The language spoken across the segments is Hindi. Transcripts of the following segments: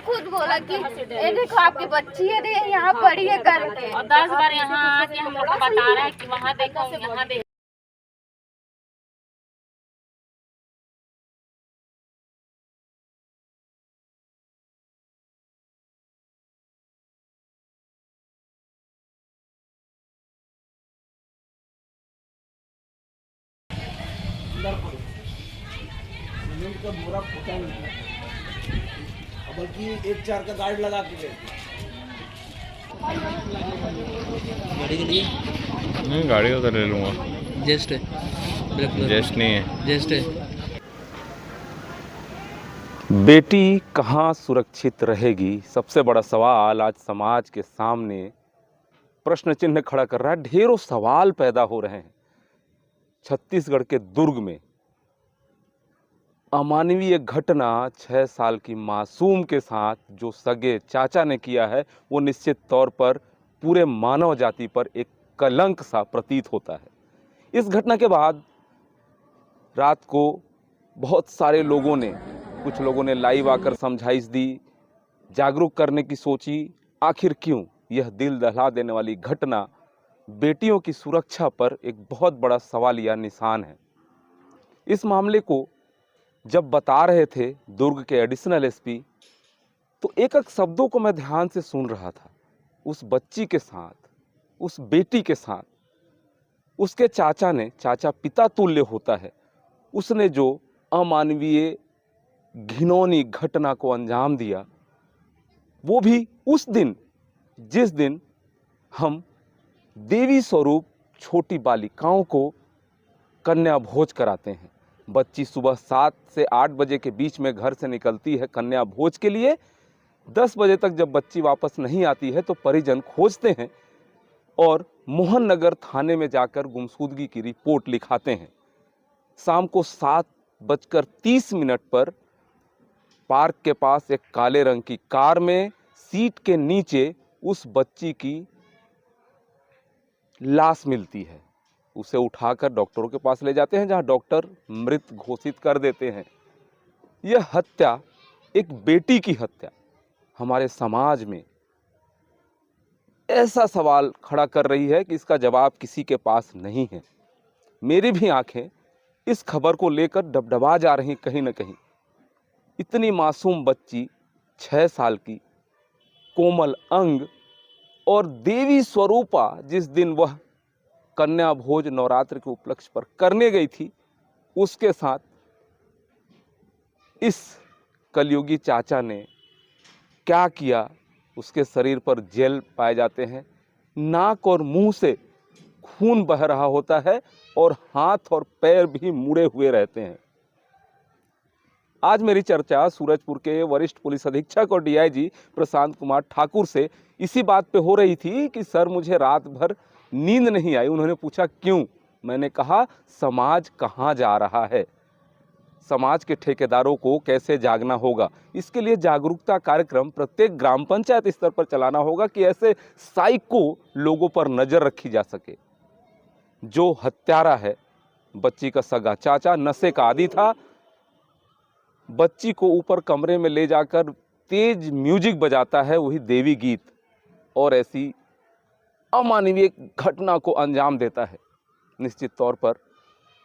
खुद बोला कि ये देखो आपकी बच्ची है, यहाँ पड़ी है करके, और 10 बार यहाँ आके हम लोग को बता रहा है कि वहाँ देखो यहाँ देखो। सीमेंट का बोरा फूटा नहीं था, बल्कि 1-4 का गार्ड लगा के गए। गाड़ी के लिए नहीं, गाड़ी का तो ले लूँगा। जेस्ट है, ब्लैक कलर जेस्ट नहीं है, जेस्ट है। बेटी कहाँ सुरक्षित रहेगी, सबसे बड़ा सवाल आज समाज के सामने प्रश्न चिन्ह खड़ा कर रहा है। ढेरों सवाल पैदा हो रहे हैं। छत्तीसगढ़ के दुर्ग में अमानवीय घटना 6 साल की मासूम के साथ जो सगे चाचा ने किया है, वो निश्चित तौर पर पूरे मानव जाति पर एक कलंक सा प्रतीत होता है। इस घटना के बाद रात को बहुत सारे लोगों ने, कुछ लोगों ने लाइव आकर समझाइश दी, जागरूक करने की सोची। आखिर क्यों यह दिल दहला देने वाली घटना बेटियों की सुरक्षा पर एक बहुत बड़ा सवालिया निशान है। इस मामले को जब बता रहे थे दुर्ग के एडिशनल एसपी, तो एक एक शब्दों को मैं ध्यान से सुन रहा था। उस बच्ची के साथ, उस बेटी के साथ उसके चाचा ने, चाचा पिता तुल्य होता है, उसने जो अमानवीय घिनौनी घटना को अंजाम दिया, वो भी उस दिन जिस दिन हम देवी स्वरूप छोटी बालिकाओं को कन्या भोज कराते हैं। बच्ची सुबह 7 से 8 बजे के बीच में घर से निकलती है कन्या भोज के लिए। 10 बजे तक जब बच्ची वापस नहीं आती है तो परिजन खोजते हैं और मोहन नगर थाने में जाकर गुमशुदगी की रिपोर्ट लिखाते हैं। शाम को 7:30 पर पार्क के पास एक काले रंग की कार में सीट के नीचे उस बच्ची की लाश मिलती है। उसे उठाकर डॉक्टरों के पास ले जाते हैं, जहां डॉक्टर मृत घोषित कर देते हैं। यह हत्या, एक बेटी की हत्या, हमारे समाज में ऐसा सवाल खड़ा कर रही है कि इसका जवाब किसी के पास नहीं है। मेरी भी आंखें इस खबर को लेकर डबडबा जा रही कहीं ना कहीं। इतनी मासूम बच्ची, 6 साल की, कोमल अंग और देवी स्वरूपा, जिस दिन वह कन्या भोज नवरात्र के उपलक्ष्य पर करने गई थी, उसके साथ इस कलयुगी चाचा ने क्या किया। उसके शरीर पर जेल पाए जाते हैं, नाक और मुंह से खून बह रहा होता है और हाथ और पैर भी मुड़े हुए रहते हैं। आज मेरी चर्चा सूरजपुर के वरिष्ठ पुलिस अधीक्षक और डीआईजी प्रशांत कुमार ठाकुर से इसी बात पे हो रही थी कि सर मुझे रात भर नींद नहीं आई। उन्होंने पूछा क्यों? मैंने कहा समाज कहाँ जा रहा है, समाज के ठेकेदारों को कैसे जागना होगा। इसके लिए जागरूकता कार्यक्रम प्रत्येक ग्राम पंचायत स्तर पर चलाना होगा कि ऐसे साइको लोगों पर नजर रखी जा सके। जो हत्यारा है, बच्ची का सगा चाचा, नशे का आदी था, बच्ची को ऊपर कमरे में ले जाकर तेज म्यूजिक बजाता है, वही देवी गीत, और ऐसी अमानवीय घटना को अंजाम देता है। निश्चित तौर पर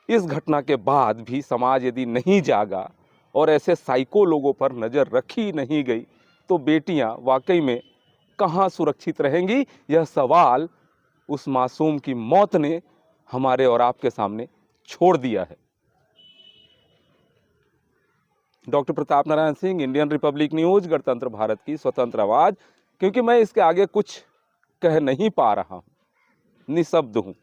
इस घटना के बाद भी समाज यदि नहीं जागा और ऐसे साइको लोगों पर नज़र रखी नहीं गई तो बेटियां वाकई में कहां सुरक्षित रहेंगी। यह सवाल उस मासूम की मौत ने हमारे और आपके सामने छोड़ दिया है। Doctor Pratap Narayan Singh, Indian Republic news, गणतंत्र भारत की स्वतंत्र आवाज़। क्योंकि मैं इसके आगे कुछ कह नहीं पा रहा हूँ, निशब्द हूँ।